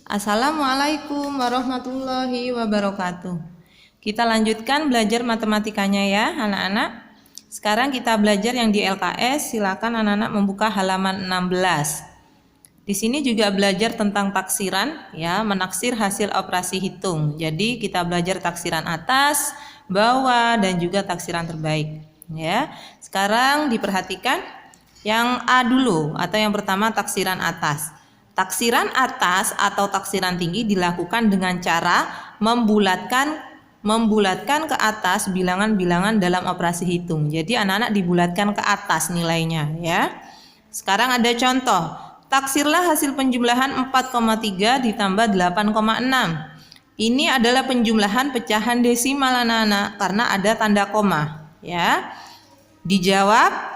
Assalamualaikum warahmatullahi wabarakatuh. Kita lanjutkan belajar matematikanya ya anak-anak. Sekarang kita belajar yang di LKS. Silakan anak-anak membuka halaman 16. Di sini juga belajar tentang taksiran ya, menaksir hasil operasi hitung. Jadi kita belajar taksiran atas, bawah dan juga taksiran terbaik ya. Sekarang diperhatikan yang A dulu atau yang pertama taksiran atas. Taksiran atas atau taksiran tinggi dilakukan dengan cara membulatkan ke atas bilangan-bilangan dalam operasi hitung. Jadi anak-anak dibulatkan ke atas nilainya ya. Sekarang ada contoh. Taksirlah hasil penjumlahan 4,3 ditambah 8,6. Ini adalah penjumlahan pecahan desimal anak-anak karena ada tanda koma ya. Dijawab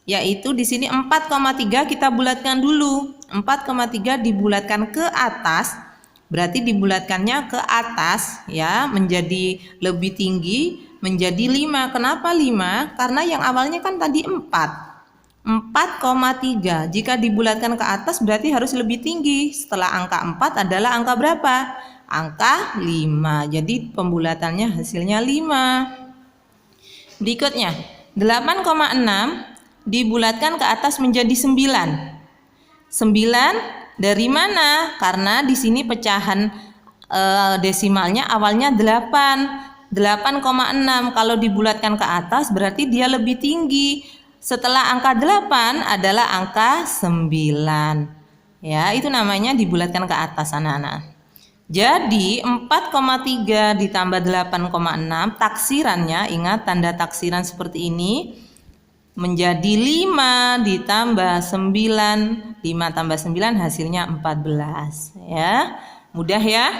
yaitu di sini 4,3 kita bulatkan dulu. 4,3 dibulatkan ke atas, berarti dibulatkannya ke atas ya, menjadi lebih tinggi, menjadi 5. Kenapa 5? Karena yang awalnya kan tadi 4. 4,3 jika dibulatkan ke atas berarti harus lebih tinggi. Setelah angka 4 adalah angka berapa? Angka 5. Jadi pembulatannya hasilnya 5. Berikutnya 8,6 dibulatkan ke atas menjadi 9. 9 dari mana? Karena di sini pecahan desimalnya awalnya 8. 8,6 kalau dibulatkan ke atas berarti dia lebih tinggi. Setelah angka 8 adalah angka 9. Ya, itu namanya dibulatkan ke atas anak-anak. Jadi 4,3 ditambah 8,6 taksirannya, ingat tanda taksiran seperti ini, menjadi 5 ditambah 9. 5 tambah 9 hasilnya 14 ya. Mudah ya.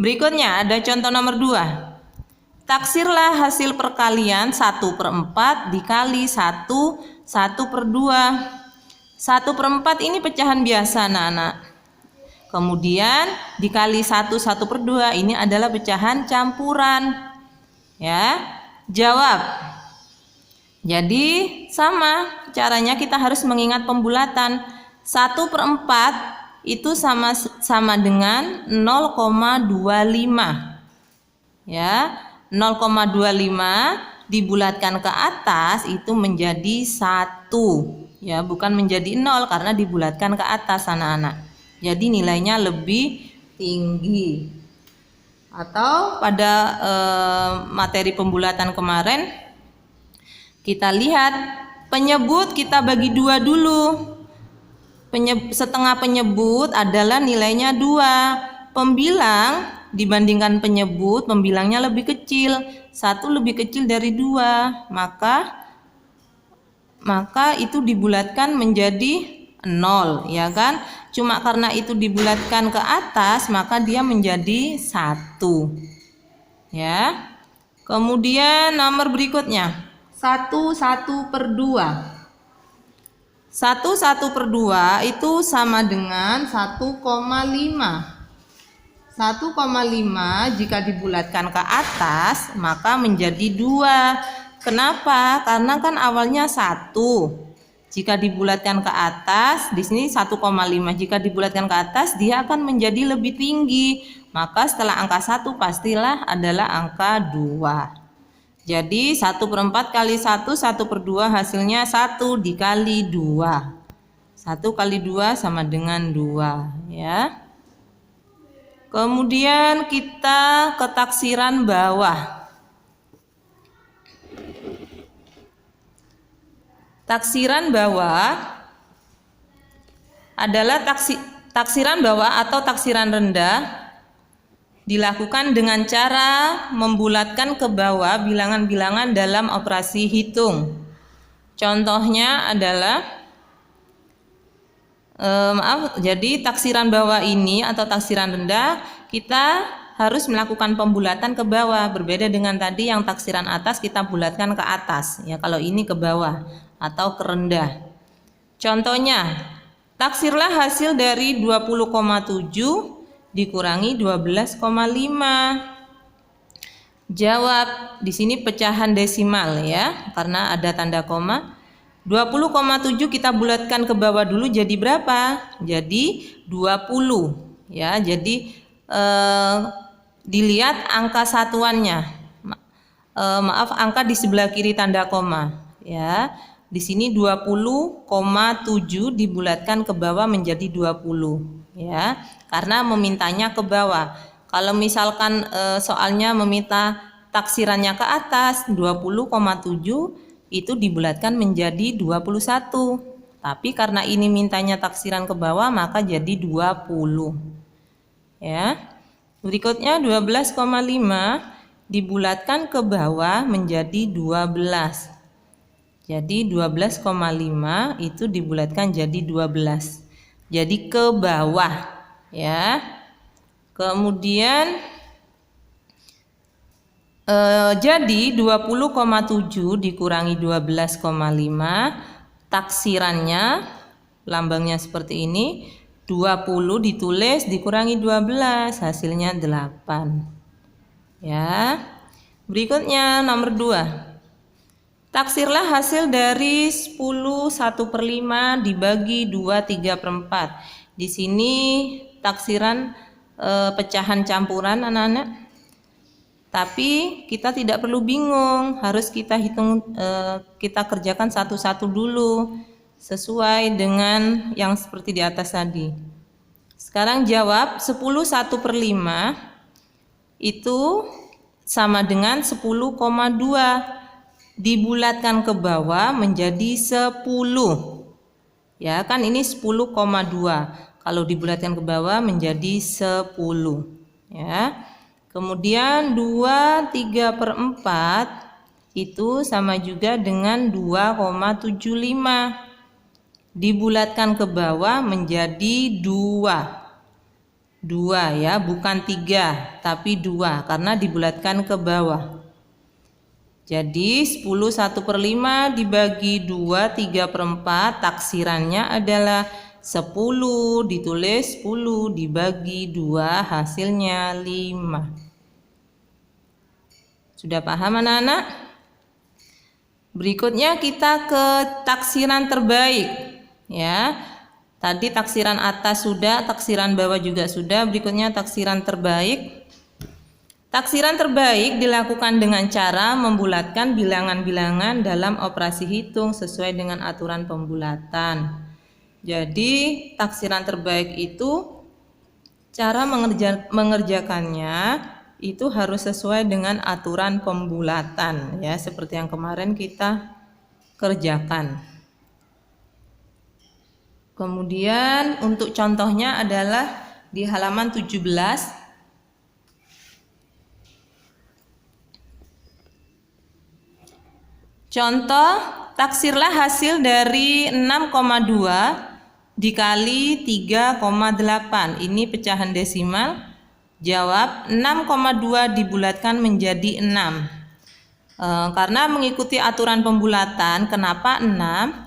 Berikutnya ada contoh nomor 2. Taksirlah hasil perkalian 1/4 dikali 1/2. 1/4 ini pecahan biasa anak-anak. Kemudian dikali 1/2 ini adalah pecahan campuran ya. Jawab. Jadi sama caranya, kita harus mengingat pembulatan. 1/4 itu sama dengan 0,25 ya. 0,25 dibulatkan ke atas itu menjadi 1 ya, bukan menjadi 0 karena dibulatkan ke atas anak-anak. Jadi nilainya lebih tinggi. Atau pada materi pembulatan kemarin kita lihat penyebut kita bagi 2 dulu. Setengah penyebut adalah nilainya 2. Pembilang dibandingkan penyebut, pembilangnya lebih kecil. 1 lebih kecil dari 2. Maka itu dibulatkan menjadi 0 ya kan. Cuma karena itu dibulatkan ke atas maka dia menjadi 1 ya. Kemudian nomor berikutnya 1/2. 1/2 itu sama dengan 1,5. 1,5 jika dibulatkan ke atas maka menjadi 2. Kenapa? Karena kan awalnya 1. Jika dibulatkan ke atas, di sini 1,5. Jika dibulatkan ke atas dia akan menjadi lebih tinggi. Maka setelah angka 1 pastilah adalah angka 2. Jadi 1/4 kali 1, 1/2 hasilnya 1 dikali 2. 1 kali 2 sama dengan 2 ya. Kemudian kita ke taksiran bawah. Taksiran bawah adalah taksiran bawah atau taksiran rendah dilakukan dengan cara membulatkan ke bawah bilangan-bilangan dalam operasi hitung. Contohnya adalah jadi taksiran bawah ini atau taksiran rendah kita harus melakukan pembulatan ke bawah, berbeda dengan tadi yang taksiran atas kita bulatkan ke atas ya. Kalau ini ke bawah atau ke rendah. Contohnya, taksirlah hasil dari 20,7 dikurangi 12,5. Jawab. Di sini pecahan desimal ya, karena ada tanda koma. 20,7 kita bulatkan ke bawah dulu jadi berapa? Jadi 20. Ya, jadi dilihat angka satuannya. Maaf, angka di sebelah kiri tanda koma. Ya, di sini 20,7 dibulatkan ke bawah menjadi 20. Ya, karena memintanya ke bawah. Kalau misalkan soalnya meminta taksirannya ke atas, 20,7 itu dibulatkan menjadi 21. Tapi karena ini mintanya taksiran ke bawah, maka jadi 20. Ya. Berikutnya 12,5 dibulatkan ke bawah menjadi 12. Jadi 12,5 itu dibulatkan jadi 12. Jadi ke bawah, ya. Kemudian jadi 20,7 dikurangi 12,5, taksirannya lambangnya seperti ini. 20 ditulis dikurangi 12, hasilnya 8. Ya. Berikutnya nomor 2. Taksirlah hasil dari 10 1/5 dibagi 2 3/4. Di sini taksiran pecahan campuran anak-anak. Tapi kita tidak perlu bingung, harus kita hitung, kita kerjakan satu-satu dulu sesuai dengan yang seperti di atas tadi. Sekarang jawab 10 1/5 itu sama dengan 10,2 dibulatkan ke bawah menjadi 10. Ya kan, ini 10,2. Kalau dibulatkan ke bawah menjadi 10. Ya. Kemudian 2 3/4 itu sama juga dengan 2,75. Dibulatkan ke bawah menjadi 2. 2 ya, bukan 3 tapi 2 karena dibulatkan ke bawah. Jadi 10 1/5 dibagi 2 3/4, taksirannya adalah 10, ditulis 10 dibagi 2, hasilnya 5. Sudah paham anak-anak? Berikutnya kita ke taksiran terbaik. Ya, tadi taksiran atas sudah, taksiran bawah juga sudah. Berikutnya taksiran terbaik. Taksiran terbaik dilakukan dengan cara membulatkan bilangan-bilangan dalam operasi hitung sesuai dengan aturan pembulatan. Jadi taksiran terbaik itu cara mengerjakannya itu harus sesuai dengan aturan pembulatan, ya, seperti yang kemarin kita kerjakan. Kemudian untuk contohnya adalah di halaman 17. Contoh, taksirlah hasil dari 6,2 dikali 3,8. Ini pecahan desimal. Jawab 6,2 dibulatkan menjadi 6. Karena mengikuti aturan pembulatan, kenapa 6?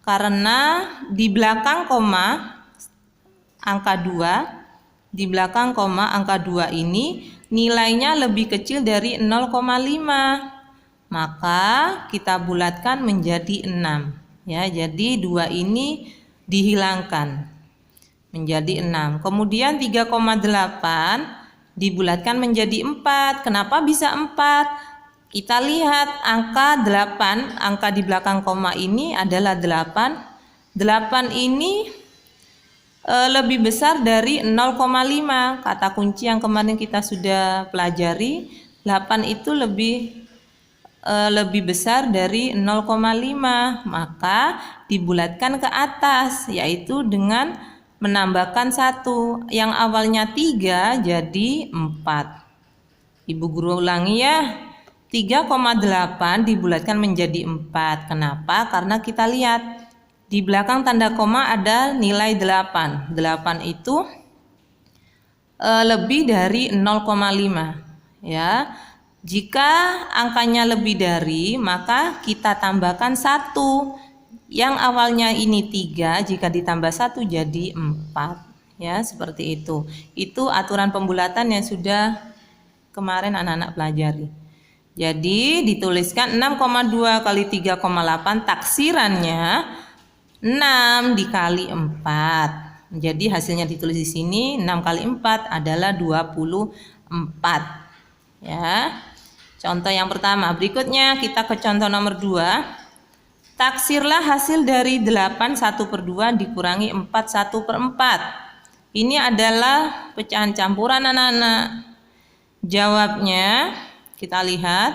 Karena di belakang koma angka 2, di belakang koma angka 2 ini nilainya lebih kecil dari 0,5. Maka kita bulatkan menjadi 6. Ya, jadi 2 ini dihilangkan menjadi 6. Kemudian 3,8 dibulatkan menjadi 4. Kenapa bisa 4? Kita lihat angka 8, angka di belakang koma ini adalah 8. 8 ini lebih besar dari 0,5. Kata kunci yang kemarin kita sudah pelajari, 8 itu lebih besar dari 0,5. Maka dibulatkan ke atas, yaitu dengan menambahkan 1. Yang awalnya 3 jadi 4. Ibu guru ulangi ya. 3,8 dibulatkan menjadi 4. Kenapa? Karena kita lihat di belakang tanda koma ada nilai 8. 8 itu lebih dari 0,5. Ya. Jika angkanya lebih dari, maka kita tambahkan 1. Yang awalnya ini 3, jika ditambah 1 jadi 4. Ya, seperti itu. Itu aturan pembulatan yang sudah kemarin anak-anak pelajari. Jadi dituliskan 6,2 kali 3,8, taksirannya 6 dikali 4. Jadi hasilnya ditulis di sini, 6 kali 4 adalah 24. Ya. Contoh yang pertama. Berikutnya kita ke contoh nomor 2. Taksirlah hasil dari 8 1/2 dikurangi 4 1/4. Ini adalah pecahan campuran anak-anak. Jawabnya kita lihat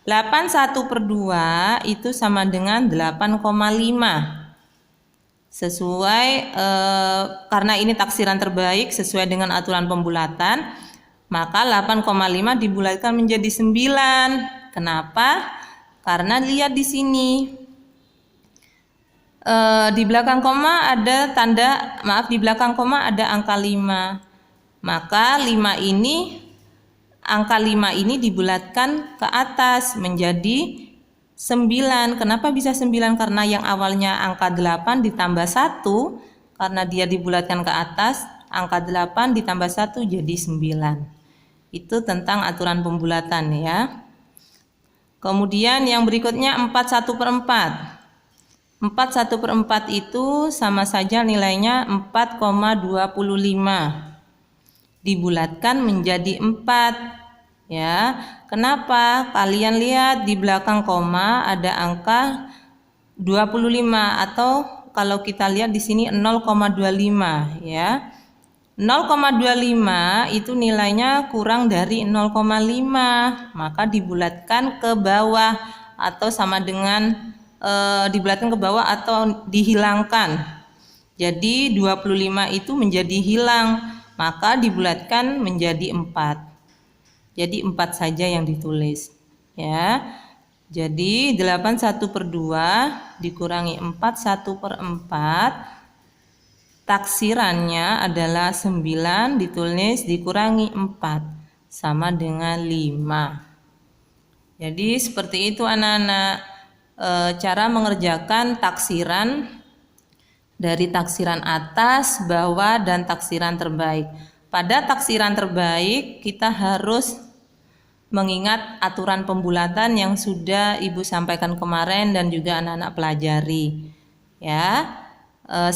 8 1/2 itu sama dengan 8,5. Sesuai karena ini taksiran terbaik sesuai dengan aturan pembulatan, maka 8,5 dibulatkan menjadi 9. Kenapa? Karena lihat di sini. Di belakang koma ada di belakang koma ada angka 5. Maka angka 5 ini dibulatkan ke atas menjadi 9. Kenapa bisa 9? Karena yang awalnya angka 8 ditambah 1, karena dia dibulatkan ke atas, angka 8 ditambah 1 jadi 9. Itu tentang aturan pembulatan ya. Kemudian yang berikutnya 4 1/4. 4 1/4 itu sama saja nilainya 4,25. Dibulatkan menjadi 4. Ya, kenapa? Kalian lihat di belakang koma ada angka 25 atau kalau kita lihat di sini 0,25 ya. 0,25 itu nilainya kurang dari 0,5, maka dibulatkan ke bawah atau sama dengan dibulatkan ke bawah atau dihilangkan. Jadi 25 itu menjadi hilang, maka dibulatkan menjadi 4. Jadi 4 saja yang ditulis ya. Jadi 8 1/2 dikurangi 4 1/4, taksirannya adalah 9 ditulis dikurangi 4 sama dengan 5. Jadi seperti itu anak-anak cara mengerjakan taksiran dari taksiran atas, bawah, dan taksiran terbaik. Pada taksiran terbaik kita harus mengingat aturan pembulatan yang sudah Ibu sampaikan kemarin dan juga anak-anak pelajari ya.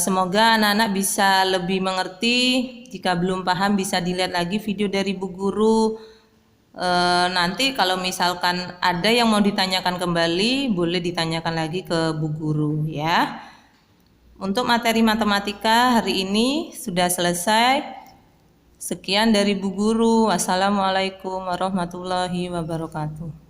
Semoga anak-anak bisa lebih mengerti. Jika belum paham bisa dilihat lagi video dari Bu Guru. Nanti kalau misalkan ada yang mau ditanyakan kembali, boleh ditanyakan lagi ke Bu Guru ya. Untuk materi matematika hari ini sudah selesai. Sekian dari Bu Guru. Wassalamualaikum warahmatullahi wabarakatuh.